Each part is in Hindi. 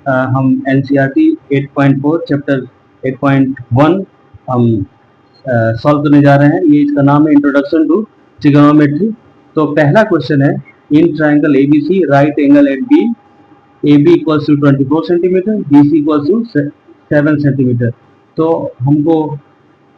हम एनसीईआरटी 8.4 चैप्टर 8.1 हम सॉल्व करने जा रहे हैं। ये इसका नाम है इंट्रोडक्शन टू ट्रिग्नोमेट्री। तो पहला क्वेश्चन है, in triangle ABC right angle at B AB equals to 24 centimetre, BC equals to 7 centimetre. तो हमको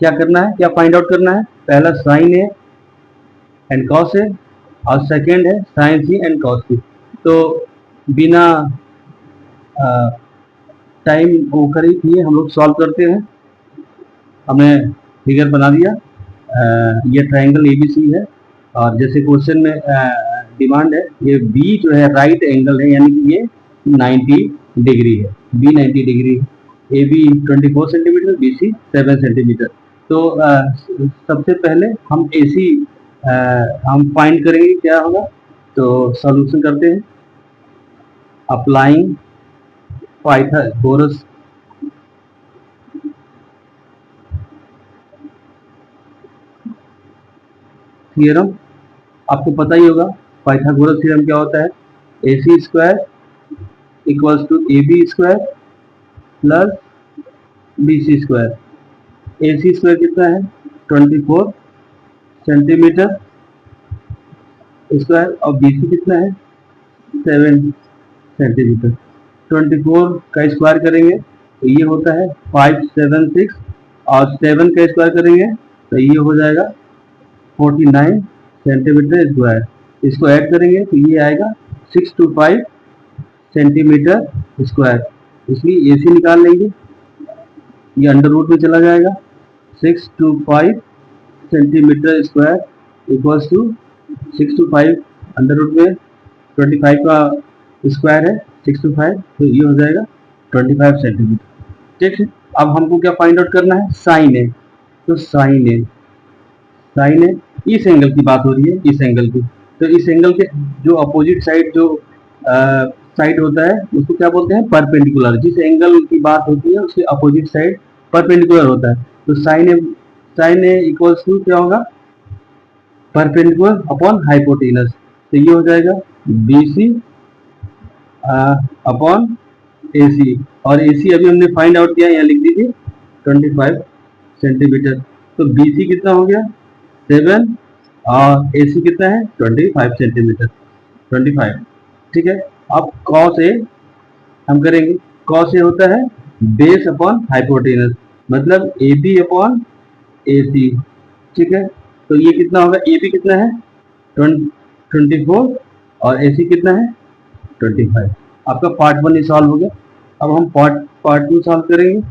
क्या करना है, क्या फाइंड आउट करना है? पहला साइन है एंड कॉस है और सेकेंड है साइन सी एंड कॉस सी। तो बिना टाइम वो करे किए हम लोग सॉल्व करते हैं। हमने फिगर बना दिया। ये ट्राइंगल एबीसी है और जैसे क्वेश्चन में डिमांड है, ये बी जो है राइट एंगल है, यानी कि ये 90 डिग्री है। बी 90 डिग्री है, A B 24 centimetre, B C 7 centimetre. तो सबसे पहले हम ए सी हम फाइंड करेंगे क्या होगा। तो सॉल्यूशन करते हैं। अप्लाइंग पाइथागोरस थ्योरम, आपको पता ही होगा पाइथागोरस थ्योरम क्या होता है। A C square equals to A B square plus B C square. A C square कितना है 24 सेंटीमीटर स्क्वायर और बी सी कितना है 7 सेंटीमीटर। 24 का स्क्वायर करेंगे तो ये होता है 576 और 7 का स्क्वायर करेंगे तो ये हो जाएगा 49 सेंटीमीटर स्क्वायर। इसको ऐड करेंगे तो ये आएगा 625 सेंटीमीटर स्क्वायर। इसलिए ए सी निकाल लेंगे, ये अंडर रूट में चला जाएगा। 625 centimetre square equals to 625 under root में 25 का स्क्वायर है 625, तो ये हो जाएगा 25 सेंटीमीटर। ठीक है, अब हमको क्या फाइंड आउट करना है, साइन है। तो साइन है इस एंगल की बात हो रही है, इस एंगल की। तो इस एंगल के जो अपोजिट साइड जो साइड होता है उसको क्या बोलते हैं, परपेंडिकुलर। जिस एंगल की बात होती है उसके अपोजिट साइड परपेंडिकुलर होता है। तो साइन ए इक्वल्स टू क्या होगा, परपेंडिकुलर अपॉन हाइपोटेनस। तो ये हो जाएगा BC अपॉन AC, और AC अभी हमने फाइंड आउट किया, यहाँ लिख दीजिए 25 सेंटीमीटर। तो BC कितना हो गया 7 और AC कितना है 25 सेंटीमीटर, 25। ठीक है, अब कॉस ए हम करेंगे। कॉस ए होता है बेस अपॉन हाइपोटेनस, मतलब AB अपॉन AC। ठीक है, तो ये कितना होगा, AB कितना है 24 और AC कितना है 25। आपका पार्ट 1 सॉल्व हो गया। अब हम पार्ट 2 सॉल्व करेंगे।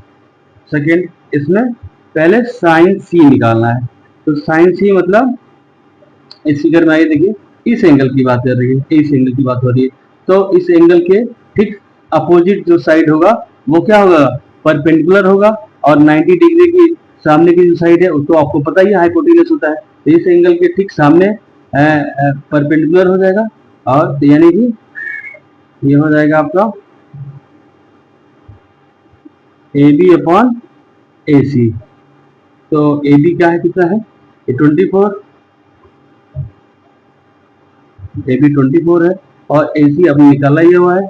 सेकेंड, इसमें पहले साइन सी निकालना है। तो साइन सी मतलब इस फिगर में आइए देखिए, इस एंगल की बात कर रही है, इस एंगल की बात हो रही है। तो इस एंगल के ठीक अपोजिट जो साइड होगा वो क्या होगा, परपेंडिकुलर होगा। और 90 डिग्री की सामने की जो साइड है उसको आपको पता ही है हाइपोटेनस होता है। तो इस एंगल के ठीक सामने परपेंडिकुलर हो जाएगा, और यानी कि ये हो जाएगा आपका ए बी अपॉन ए सी। तो ए बी क्या है, कितना है, ये 24, ए बी 24 है, और ए सी अभी निकाला ही हुआ है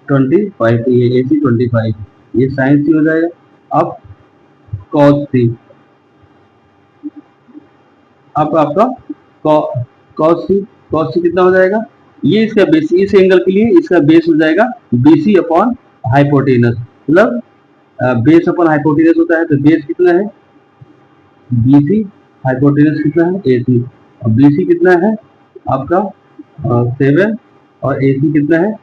25। ये ए सी 25, ये साइन सी हो जाएगा। अब कॉस सी, अब आपका कॉस सी कितना हो जाएगा, ये इसका बेस, इस एंगल के लिए इसका बेस हो जाएगा BC अपॉन हाइपोटेनस। मतलब बेस अपॉन हाइपोटेनस होता है, तो बेस कितना है BC, हाइपोटेनस कितना है AC, और BC कितना है आपका 7 और AC कितना है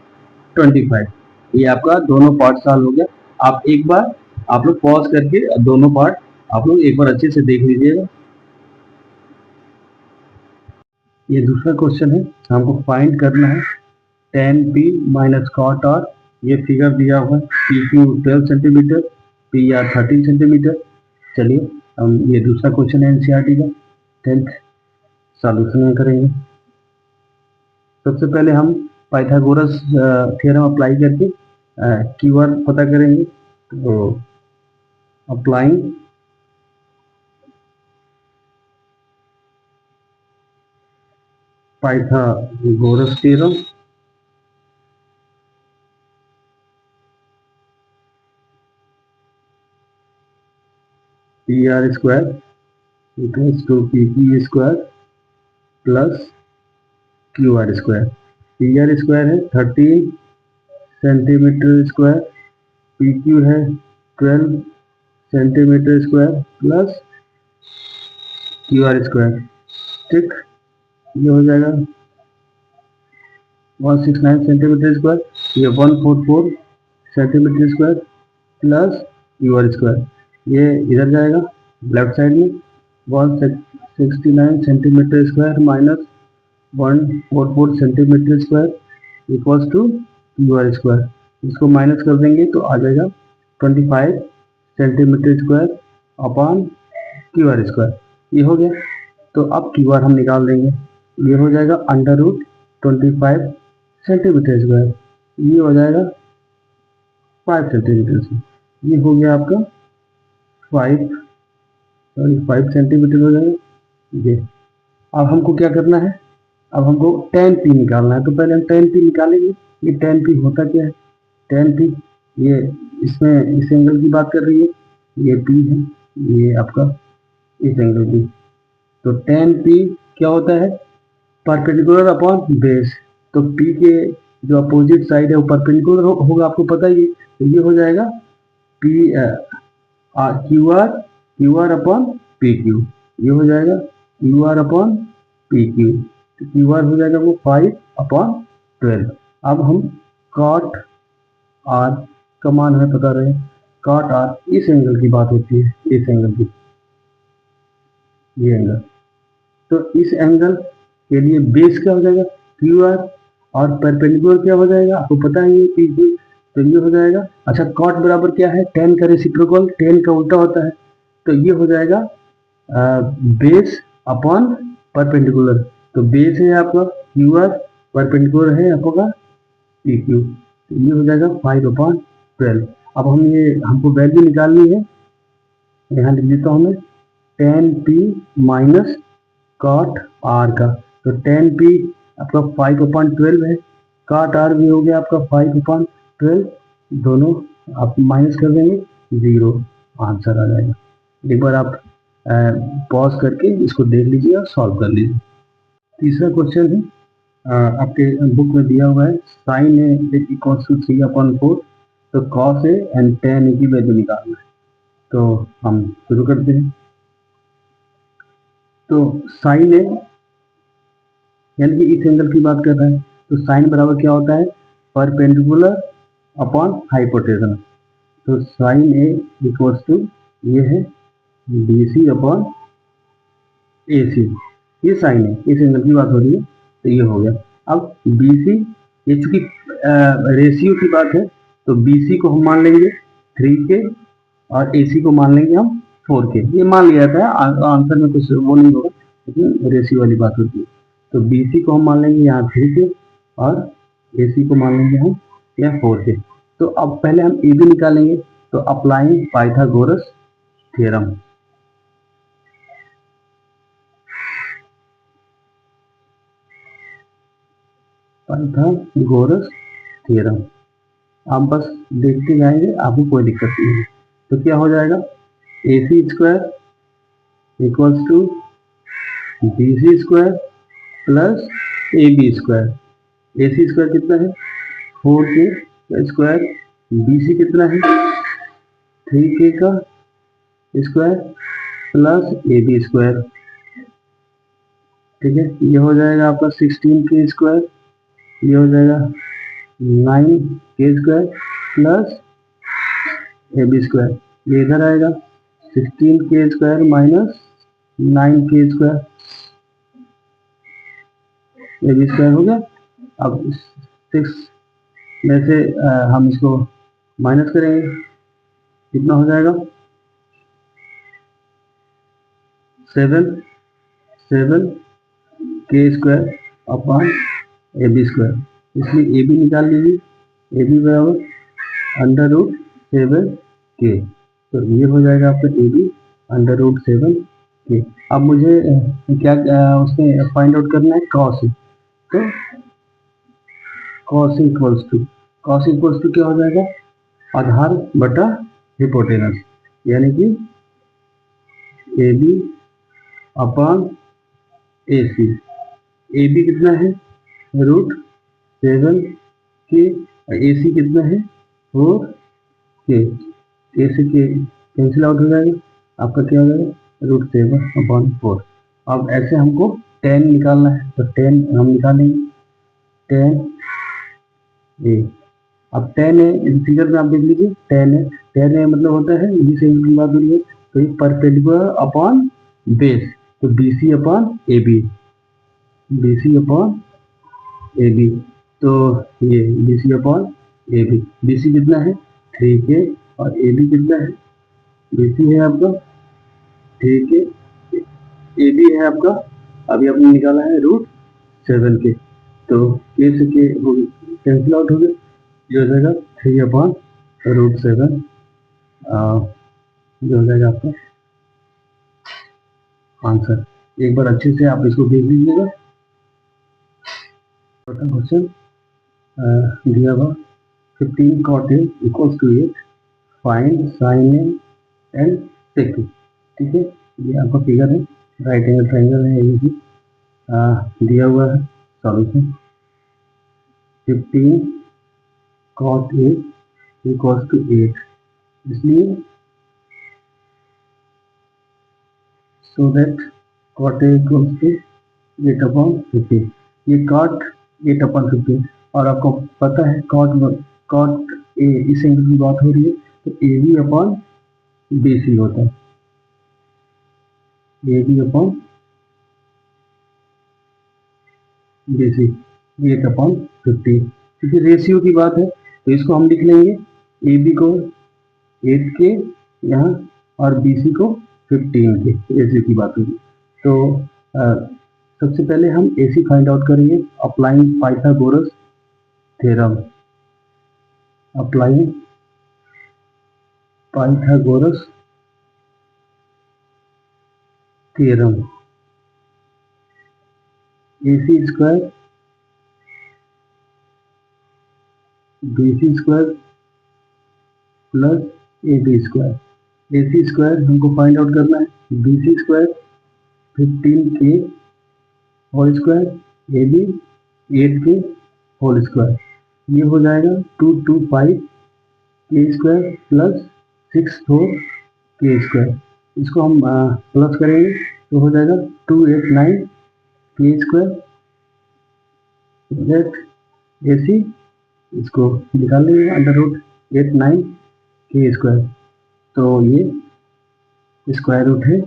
25। ये आपका दोनों पार्ट सॉल्व हो गया। आप एक बार आप लोग पॉज करके दोनों पार्ट आप लोग एक बार अच्छे से देख लीजिएगा। ये दूसरा क्वेश्चन है, हमको फाइंड करना है tan P minus cot R। ये फिगर दिया हुआ है, PQ 12 सेंटीमीटर, PR 13 सेंटीमीटर। चलिए हम ये दूसरा क्वेश्चन है एनसीईआरटी का 10th सॉल्यूशन में करेंगे। सबसे पहले हम पाइथागोरस थ्योरम अप्लाई करके कीवर्ड पता करेंगे। तो applying Pythagoras theorem P R square equals to P P square plus Q R square. P R square है 13 सेंटीमीटर स्क्वायर, पी क्यू है 12 centimetre square plus Q R square. ठीक, ये हो जाएगा 169 सेंटीमीटर स्क्वायर, ये 144 centimetre square plus Q R square. ये इधर जाएगा लेफ्ट साइड में 169 centimetre square minus 144 centimetre square equals to Q R square. इसको माइनस कर देंगे तो आ जाएगा 25 centimetre square upon Q R square. ये हो गया। तो अब क्यू आर हम निकाल देंगे, ये हो जाएगा अंडर रूट 25 सेंटीमीटर स्क्वायर, ये हो जाएगा 5 सेंटीमीटर से, ये हो गया आपका 5 सेंटीमीटर हो जाएगा ये। अब हमको क्या करना है, अब हमको tan p निकालना है। तो पहले हम tan p निकालेंगे। ये tan p होता क्या है, tan p ये इसमें इस एंगल की बात कर रही है, ये p है, ये आपका इस एंगल की। तो tan p क्या होता है, परपेंडिकुलर अपॉन बेस। तो p के जो अपोजिट साइड है वो परपेंडिकुलर होगा, आपको पता ही है। तो ये हो जाएगा p Q R upon P Q, ये हो जाएगा Q R upon P Q. तो क्यू आर हो जाएगा वो 5/12। अब हम कॉट आर का मान हमें पता रहे, कॉट आर इस एंगल की बात होती है, इस एंगल की, ये एंगल। तो इस एंगल के लिए बेस क्या हो जाएगा क्यू आर, और परपेंडिकुलर क्या हो जाएगा आपको पता ही है पी क्यू। तो ये हो जाएगा, अच्छा कॉट बराबर क्या है, tan का रेसिप्रोकल, tan का उल्टा होता है। तो ये हो जाएगा बेस अपॉन परपेंडिकुलर। तो बेस है आपका क्यू आर, परपेंडिकुलर है आपका पी क्यू। तो ये हो जाएगा 5/12। अब हम ये हमको वैल्यू निकालनी है, यहाँ लिख देता हूँ मैं, tan p minus cot R का। तो tan p आपका 5/12 है, कॉट आर भी हो गया आपका 5/12, दोनों आप माइनस कर देंगे, 0 आंसर आ जाएगा। एक बार आप पॉज करके इसको देख लीजिए और सॉल्व कर लीजिए। तीसरा क्वेश्चन है, आपके बुक में दिया हुआ है साइन ए इक्वल्स टू 3/4, तो कॉस ए एंड tan ए की वैल्यू निकालना है। तो हम शुरू करते हैं। तो साइन ए यानी कि इस एंगल की बात कर रहे हैं, तो साइन बराबर क्या होता है, परपेंडिकुलर अपॉन हाइपोटेनस। तो साइन ए इक्वल्स टू ये है BC अपॉन AC, ये साइन है, इस एंगल की बात हो रही है। तो ये हो गया। अब BC, ये चूंकि रेशियो की बात है, तो BC को हम मान लेंगे 3K और AC को मान लेंगे हम 4K। ये मान लिया था, आंसर में कुछ वो नहीं होगा, लेकिन रेशियो वाली बात होती है। तो BC को हम मान लेंगे यहाँ 3K और AC को मान लेंगे हम यहाँ 4K। तो अब पहले हम AB निकालेंगे। तो applying Pythagoras theorem, Pythagoras theorem आप बस देखते जाएंगे, आपको कोई दिक्कत नहीं है। तो क्या हो जाएगा, AC square equals to BC square plus AB square. AC square कितना है 4K स्क्वायर, BC कितना है 3K का स्क्वायर प्लस AB स्क्वायर। ठीक है, ये हो जाएगा आपका 16K स्क्वायर, ये हो जाएगा 9K square plus AB square. ये इधर आएगा 16K square minus 9K square, AB square हो गया। अब 6 में से हम इसको माइनस करेंगे, कितना हो जाएगा 7K square upon AB square. इसलिए AB निकाल लीजिए, AB बराबर अंडर रूट 7K। तो ये हो जाएगा आपका AB अंडर रूट 7K। अब मुझे उसमें फाइंड आउट करना है कॉस। तो कॉस इक्वल्स टू क्या हो जाएगा, आधार बटा हिपोटेनस, यानी कि A B upon A C. A B कितना है √7 के, ए सी कितना है 4 के। ए से के कैंसिल आउट हो जाएगा, आपका क्या हो जाएगा √7/4। अब ऐसे हमको 10 निकालना है, तो 10 हम निकालेंगे 10 ए। अब 10 है फिगर में आप देख लीजिए 10 है, 10 है मतलब होता है ये से की बात हो रही है, तो ये परपेंडिकुलर अपॉन बेस, तो BC upon AB, BC upon AB, तो ये BC अपॉन AB। BC कितना है 3K और AB कितना है, BC है आपका 3K, AB है आपका अभी आपने निकाला है √7 के, तो K से K हो गई कैंसिल आउट हो गए, ये हो जाएगा 3/√7, जो हो जाएगा आपका आंसर। एक बार अच्छे से आप इसको देख लीजिएगा। क्वेश्चन दिया हुआ 15 cot A = 8, find sin A and sec A। ठीक है, ये आपका फिगर है, राइट एंगल ट्रायंगल है, ये भी दिया हुआ है सॉल्यूशन। 15 cot A = 8, इसलिए सो दैट cot A = 8/15। ये cot 8/15, और आपको पता है cot A इस एंगल की बात हो रही है, तो AB/BC होता है, AB/BC 8/15, क्योंकि रेशियो की बात है तो इसको हम लिख लेंगे AB को 8 के यहाँ और BC को 15 के, रेशियो की बात होगी। तो सबसे पहले हम AC फाइंड आउट करेंगे applying Pythagoras theorem, applying Pythagoras theorem. AC square BC square plus AB square. AC square हमको फाइंड आउट करना है, BC square 15K whole square, AB 8K whole square, ये हो जाएगा 225 K square plus 64 K square. इसको हम प्लस करेंगे तो हो जाएगा 289 K स्क्वायर दैट AC, इसको निकाल लेंगे √89 K स्क्वायर, तो ये स्क्वायर रूट है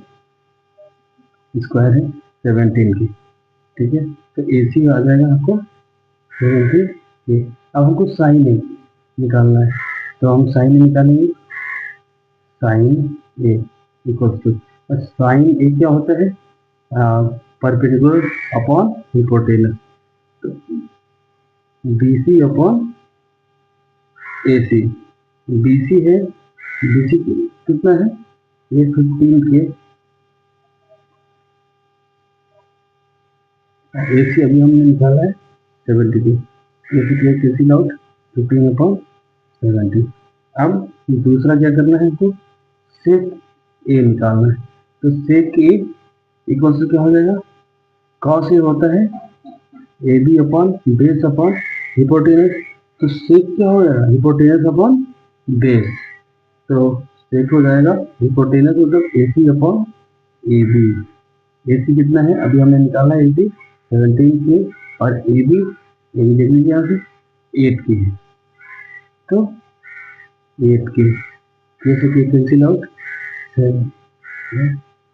17 की। ठीक है, तो AC आ जाएगा आपको 17 K। अब हमको साइन ए निकालना है, तो हम साइन ए निकालेंगे, sine A equal to, sine A क्या होता है परपेंडिकुलर अपॉन हिपोटेनस, तो BC अपॉन AC। BC है, BC कितना है ये 15K, AC अभी हमने निकाला है 70K, AC कैंसिल आउट 15/70। अब दूसरा क्या करना है हमको, सेक ए निकालना है, तो सेक ए इक्वल टू क्या हो जाएगा, कॉस ए होता है AB upon base upon hypotenuse, तो सेक क्या हो जाएगा हिपोटेनस अपॉन बेस, तो सेक हो जाएगा हिपोटेनस मतलब AC अपॉन AB। AC कितना है अभी हमने निकाला है, AC 17K और AB देख लीजिए यहाँ से 8K है, तो 8K कैसे के कैंसिल आउट 7,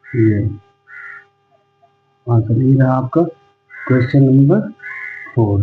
ये आंसर ये रहा आपका क्वेश्चन नंबर 4।